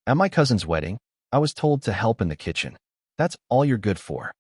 At my cousin's wedding, I was told to help in the kitchen. That's all you're good for.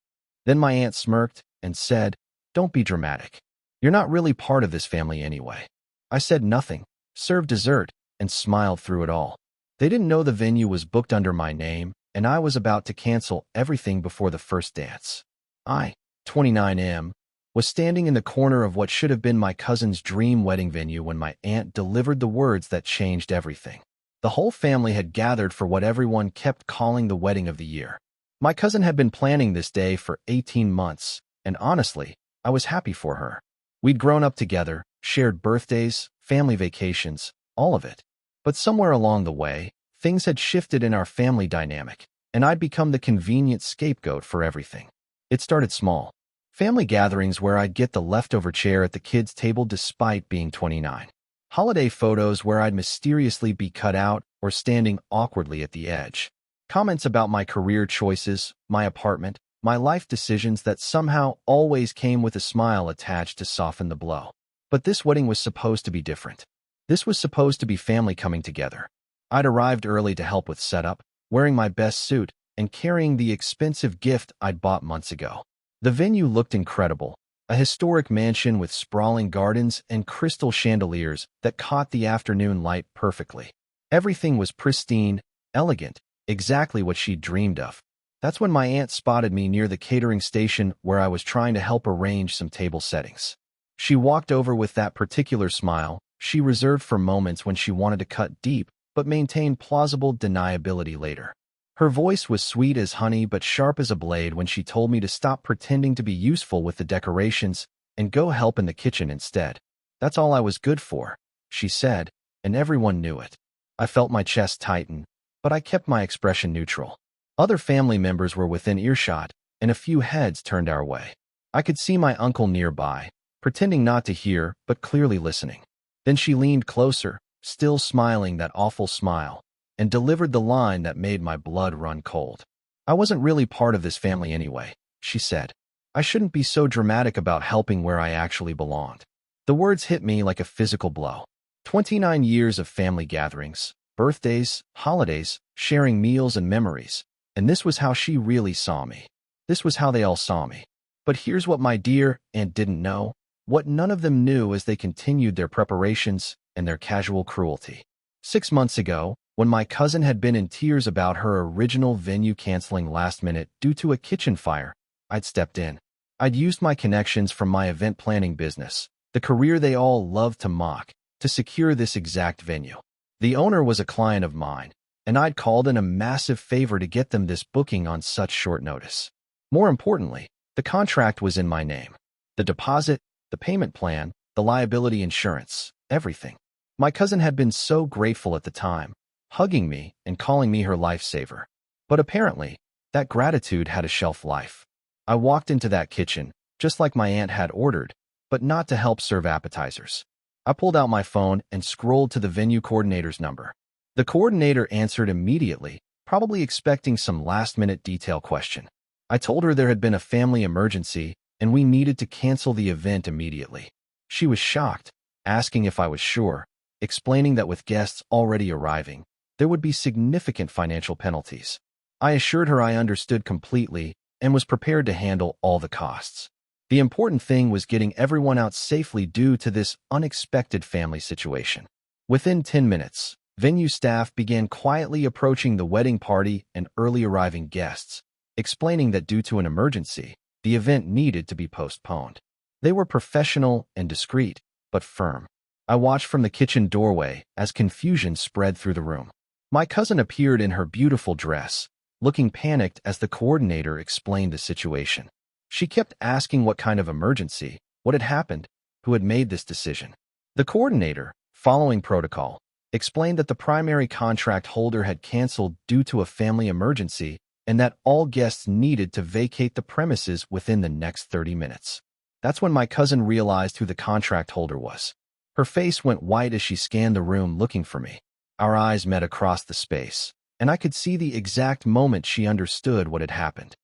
Then my aunt smirked and said, "Don't be dramatic. You're not really part of this family anyway." I said nothing, served dessert, and smiled through it all. They didn't know the venue was booked under my name, and I was about to cancel everything before the first dance. I, 29M, was standing in the corner of what should have been my cousin's dream wedding venue when my aunt delivered the words that changed everything. The whole family had gathered for what everyone kept calling the wedding of the year. My cousin had been planning this day for 18 months, and honestly, I was happy for her. We'd grown up together, shared birthdays, family vacations, all of it. But somewhere along the way, things had shifted in our family dynamic, and I'd become the convenient scapegoat for everything. It started small. Family gatherings where I'd get the leftover chair at the kids' table despite being 29. Holiday photos where I'd mysteriously be cut out or standing awkwardly at the edge. Comments about my career choices, my apartment, my life decisions that somehow always came with a smile attached to soften the blow. But this wedding was supposed to be different. This was supposed to be family coming together. I'd arrived early to help with setup, wearing my best suit, and carrying the expensive gift I'd bought months ago. The venue looked incredible, a historic mansion with sprawling gardens and crystal chandeliers that caught the afternoon light perfectly. Everything was pristine, elegant, exactly what she'd dreamed of. That's when my aunt spotted me near the catering station where I was trying to help arrange some table settings. She walked over with that particular smile she reserved for moments when she wanted to cut deep but maintain plausible deniability later. Her voice was sweet as honey but sharp as a blade when she told me to stop pretending to be useful with the decorations and go help in the kitchen instead. That's all I was good for, she said, and everyone knew it. I felt my chest tighten, but I kept my expression neutral. Other family members were within earshot, and a few heads turned our way. I could see my uncle nearby, pretending not to hear but clearly listening. Then she leaned closer, still smiling that awful smile, and delivered the line that made my blood run cold. "I wasn't really part of this family anyway," she said. "I shouldn't be so dramatic about helping where I actually belonged." The words hit me like a physical blow. 29 years of family gatherings, birthdays, holidays, sharing meals and memories, and this was how she really saw me. This was how they all saw me. But here's what my dear aunt didn't know, what none of them knew as they continued their preparations and their casual cruelty. 6 months ago, when my cousin had been in tears about her original venue canceling last minute due to a kitchen fire, I'd stepped in. I'd used my connections from my event planning business, the career they all loved to mock, to secure this exact venue. The owner was a client of mine, and I'd called in a massive favor to get them this booking on such short notice. More importantly, the contract was in my name. The deposit, the payment plan, the liability insurance, everything. My cousin had been so grateful at the time, hugging me and calling me her lifesaver. But apparently, that gratitude had a shelf life. I walked into that kitchen, just like my aunt had ordered, but not to help serve appetizers. I pulled out my phone and scrolled to the venue coordinator's number. The coordinator answered immediately, probably expecting some last-minute detail question. I told her there had been a family emergency and we needed to cancel the event immediately. She was shocked, asking if I was sure, explaining that with guests already arriving, there would be significant financial penalties. I assured her I understood completely and was prepared to handle all the costs. The important thing was getting everyone out safely due to this unexpected family situation. Within 10 minutes, venue staff began quietly approaching the wedding party and early arriving guests, explaining that due to an emergency, the event needed to be postponed. They were professional and discreet, but firm. I watched from the kitchen doorway as confusion spread through the room. My cousin appeared in her beautiful dress, looking panicked as the coordinator explained the situation. She kept asking what kind of emergency, what had happened, who had made this decision. The coordinator, following protocol, explained that the primary contract holder had canceled due to a family emergency and that all guests needed to vacate the premises within the next 30 minutes. That's when my cousin realized who the contract holder was. Her face went white as she scanned the room looking for me. Our eyes met across the space, and I could see the exact moment she understood what had happened.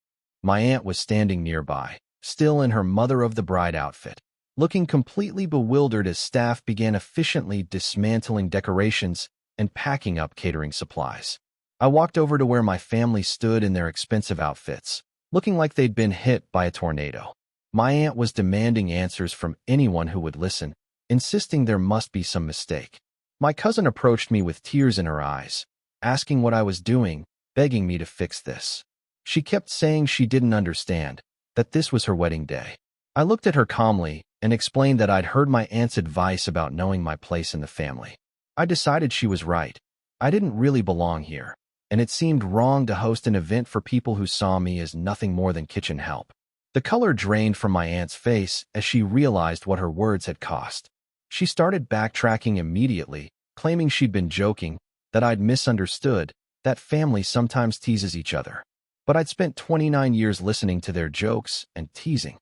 My aunt was standing nearby, still in her mother-of-the-bride outfit, looking completely bewildered as staff began efficiently dismantling decorations and packing up catering supplies. I walked over to where my family stood in their expensive outfits, looking like they'd been hit by a tornado. My aunt was demanding answers from anyone who would listen, insisting there must be some mistake. My cousin approached me with tears in her eyes, asking what I was doing, begging me to fix this. She kept saying she didn't understand, that this was her wedding day. I looked at her calmly and explained that I'd heard my aunt's advice about knowing my place in the family. I decided she was right. I didn't really belong here, and it seemed wrong to host an event for people who saw me as nothing more than kitchen help. The color drained from my aunt's face as she realized what her words had cost. She started backtracking immediately, claiming she'd been joking, that I'd misunderstood, that family sometimes teases each other. But I'd spent 29 years listening to their jokes and teasing.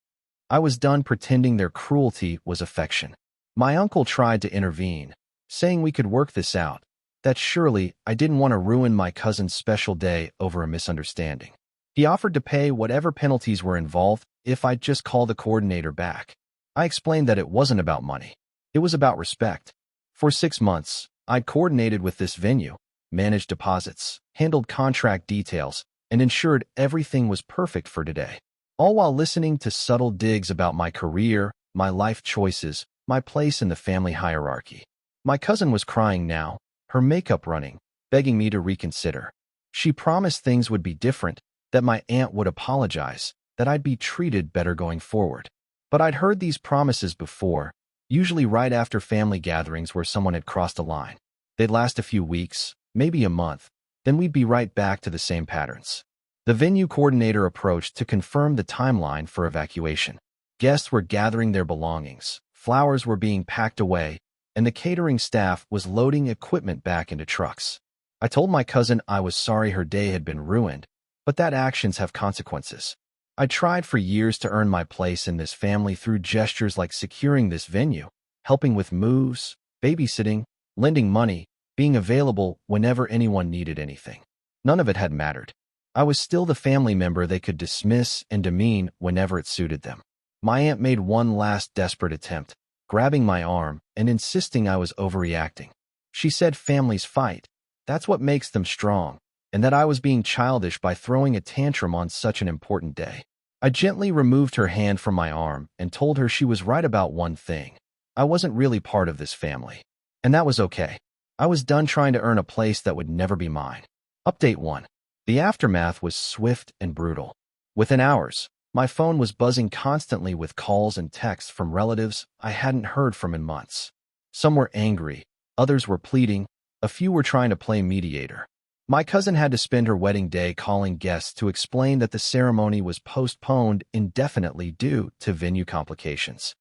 I was done pretending their cruelty was affection. My uncle tried to intervene, saying we could work this out, that surely I didn't want to ruin my cousin's special day over a misunderstanding. He offered to pay whatever penalties were involved if I'd just call the coordinator back. I explained that it wasn't about money. It was about respect. For 6 months, I'd coordinated with this venue, managed deposits, handled contract details, and ensured everything was perfect for today, all while listening to subtle digs about my career, my life choices, my place in the family hierarchy. My cousin was crying now, her makeup running, begging me to reconsider. She promised things would be different, that my aunt would apologize, that I'd be treated better going forward. But I'd heard these promises before, usually right after family gatherings where someone had crossed a line. They'd last a few weeks, maybe a month, then we'd be right back to the same patterns. The venue coordinator approached to confirm the timeline for evacuation. Guests were gathering their belongings, flowers were being packed away, and the catering staff was loading equipment back into trucks. I told my cousin I was sorry her day had been ruined, but that actions have consequences. I tried for years to earn my place in this family through gestures like securing this venue, helping with moves, babysitting, lending money, being available whenever anyone needed anything. None of it had mattered. I was still the family member they could dismiss and demean whenever it suited them. My aunt made one last desperate attempt, grabbing my arm and insisting I was overreacting. She said families fight. That's what makes them strong, and that I was being childish by throwing a tantrum on such an important day. I gently removed her hand from my arm and told her she was right about one thing. I wasn't really part of this family. And that was okay. I was done trying to earn a place that would never be mine. Update 1. The aftermath was swift and brutal. Within hours, my phone was buzzing constantly with calls and texts from relatives I hadn't heard from in months. Some were angry, others were pleading, a few were trying to play mediator. My cousin had to spend her wedding day calling guests to explain that the ceremony was postponed indefinitely due to venue complications.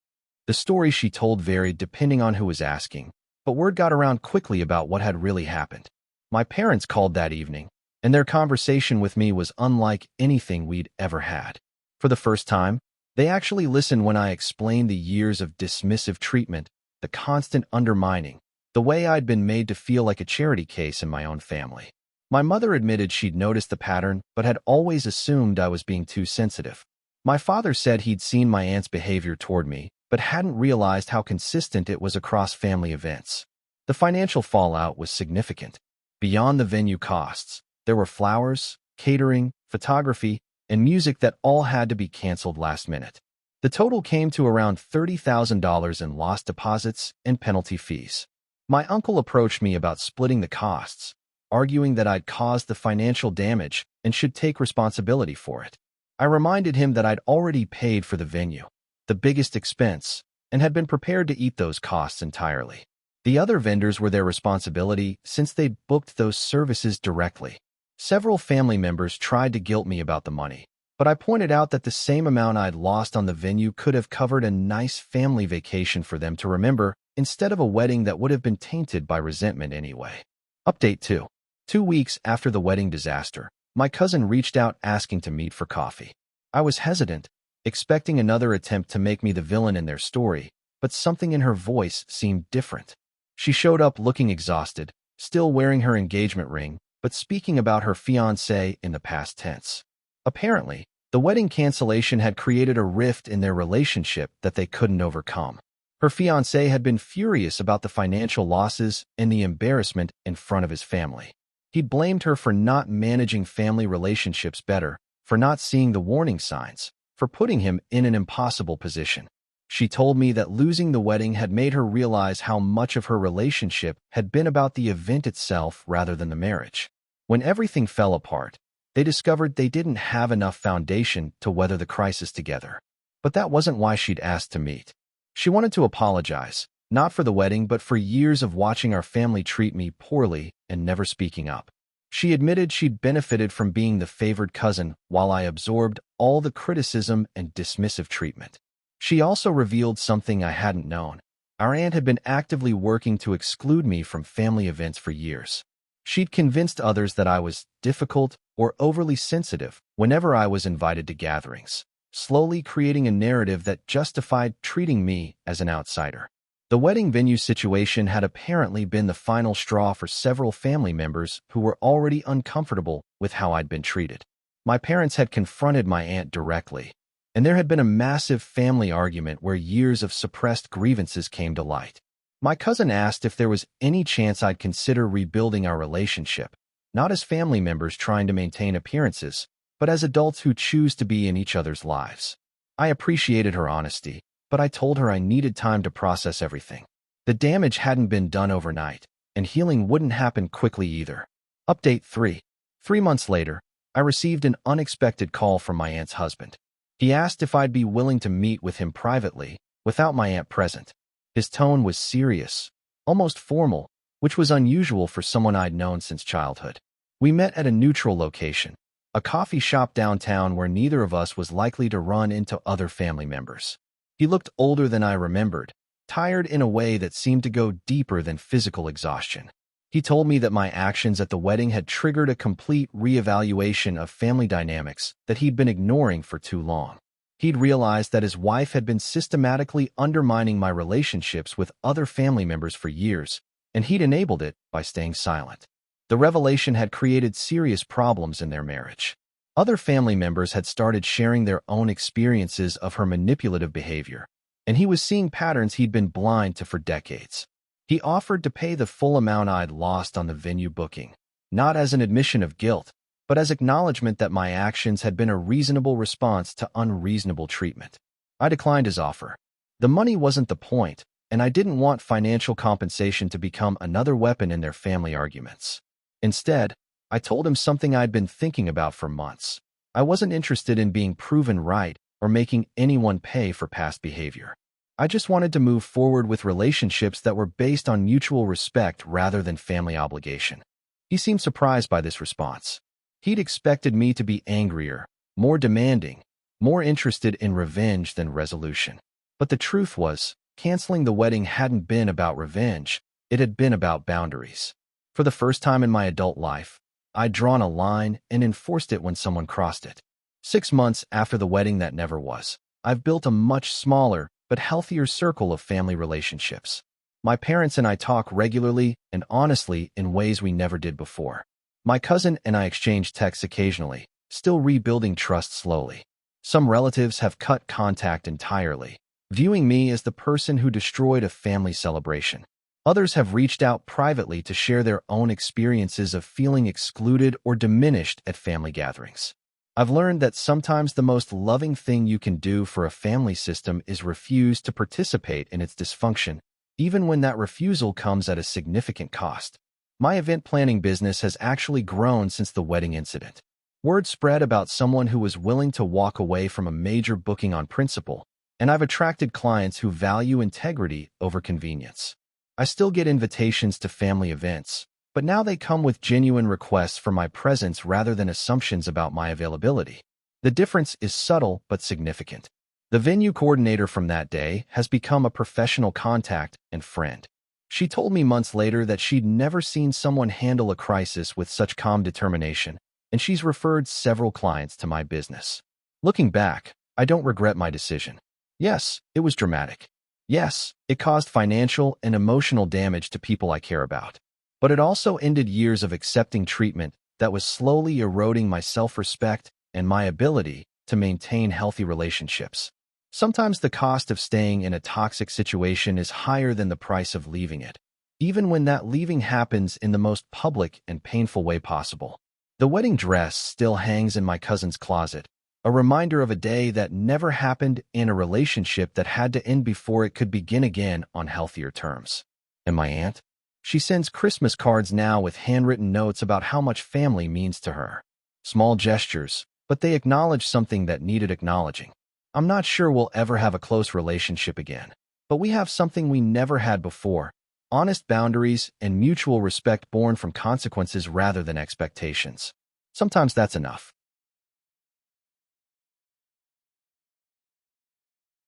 The story she told varied depending on who was asking, but word got around quickly about what had really happened. My parents called that evening, and their conversation with me was unlike anything we'd ever had. For the first time, they actually listened when I explained the years of dismissive treatment, the constant undermining, the way I'd been made to feel like a charity case in my own family. My mother admitted she'd noticed the pattern but had always assumed I was being too sensitive. My father said he'd seen my aunt's behavior toward me, but hadn't realized how consistent it was across family events. The financial fallout was significant. Beyond the venue costs, there were flowers, catering, photography, and music that all had to be canceled last minute. The total came to around $30,000 in lost deposits and penalty fees. My uncle approached me about splitting the costs, arguing that I'd caused the financial damage and should take responsibility for it. I reminded him that I'd already paid for the venue, the biggest expense, and had been prepared to eat those costs entirely. The other vendors were their responsibility since they'd booked those services directly. Several family members tried to guilt me about the money, but I pointed out that the same amount I'd lost on the venue could have covered a nice family vacation for them to remember instead of a wedding that would have been tainted by resentment anyway. Update 2. 2 weeks after the wedding disaster, my cousin reached out asking to meet for coffee. I was hesitant, expecting another attempt to make me the villain in their story, but something in her voice seemed different. She showed up looking exhausted, still wearing her engagement ring, but speaking about her fiancé in the past tense. Apparently, the wedding cancellation had created a rift in their relationship that they couldn't overcome. Her fiancé had been furious about the financial losses and the embarrassment in front of his family. He'd blamed her for not managing family relationships better, for not seeing the warning signs, for putting him in an impossible position. She told me that losing the wedding had made her realize how much of her relationship had been about the event itself rather than the marriage. When everything fell apart, they discovered they didn't have enough foundation to weather the crisis together. But that wasn't why she'd asked to meet. She wanted to apologize, not for the wedding but for years of watching our family treat me poorly and never speaking up. She admitted she'd benefited from being the favored cousin while I absorbed all the criticism and dismissive treatment. She also revealed something I hadn't known. Our aunt had been actively working to exclude me from family events for years. She'd convinced others that I was difficult or overly sensitive whenever I was invited to gatherings, slowly creating a narrative that justified treating me as an outsider. The wedding venue situation had apparently been the final straw for several family members who were already uncomfortable with how I'd been treated. My parents had confronted my aunt directly, and there had been a massive family argument where years of suppressed grievances came to light. My cousin asked if there was any chance I'd consider rebuilding our relationship, not as family members trying to maintain appearances, but as adults who choose to be in each other's lives. I appreciated her honesty, but I told her I needed time to process everything. The damage hadn't been done overnight, and healing wouldn't happen quickly either. Update 3. 3 months later, I received an unexpected call from my aunt's husband. He asked if I'd be willing to meet with him privately, without my aunt present. His tone was serious, almost formal, which was unusual for someone I'd known since childhood. We met at a neutral location, a coffee shop downtown where neither of us was likely to run into other family members. He looked older than I remembered, tired in a way that seemed to go deeper than physical exhaustion. He told me that my actions at the wedding had triggered a complete reevaluation of family dynamics that he'd been ignoring for too long. He'd realized that his wife had been systematically undermining my relationships with other family members for years, and he'd enabled it by staying silent. The revelation had created serious problems in their marriage. Other family members had started sharing their own experiences of her manipulative behavior, and he was seeing patterns he'd been blind to for decades. He offered to pay the full amount I'd lost on the venue booking, not as an admission of guilt, but as acknowledgement that my actions had been a reasonable response to unreasonable treatment. I declined his offer. The money wasn't the point, and I didn't want financial compensation to become another weapon in their family arguments. Instead, I told him something I'd been thinking about for months. I wasn't interested in being proven right or making anyone pay for past behavior. I just wanted to move forward with relationships that were based on mutual respect rather than family obligation. He seemed surprised by this response. He'd expected me to be angrier, more demanding, more interested in revenge than resolution. But the truth was, canceling the wedding hadn't been about revenge, it had been about boundaries. For the first time in my adult life, I'd drawn a line and enforced it when someone crossed it. 6 months after the wedding that never was, I've built a much smaller but healthier circle of family relationships. My parents and I talk regularly and honestly in ways we never did before. My cousin and I exchange texts occasionally, still rebuilding trust slowly. Some relatives have cut contact entirely, viewing me as the person who destroyed a family celebration. Others have reached out privately to share their own experiences of feeling excluded or diminished at family gatherings. I've learned that sometimes the most loving thing you can do for a family system is refuse to participate in its dysfunction, even when that refusal comes at a significant cost. My event planning business has actually grown since the wedding incident. Word spread about someone who was willing to walk away from a major booking on principle, and I've attracted clients who value integrity over convenience. I still get invitations to family events, but now they come with genuine requests for my presence rather than assumptions about my availability. The difference is subtle but significant. The venue coordinator from that day has become a professional contact and friend. She told me months later that she'd never seen someone handle a crisis with such calm determination, and she's referred several clients to my business. Looking back, I don't regret my decision. Yes, it was dramatic. Yes, it caused financial and emotional damage to people I care about. But it also ended years of accepting treatment that was slowly eroding my self-respect and my ability to maintain healthy relationships. Sometimes the cost of staying in a toxic situation is higher than the price of leaving it. even when that leaving happens in the most public and painful way possible. The wedding dress still hangs in my cousin's closet, a reminder of a day that never happened in a relationship that had to end before it could begin again on healthier terms. And my aunt? She sends Christmas cards now with handwritten notes about how much family means to her. Small gestures, but they acknowledge something that needed acknowledging. I'm not sure we'll ever have a close relationship again, but we have something we never had before: honest boundaries and mutual respect born from consequences rather than expectations. Sometimes that's enough.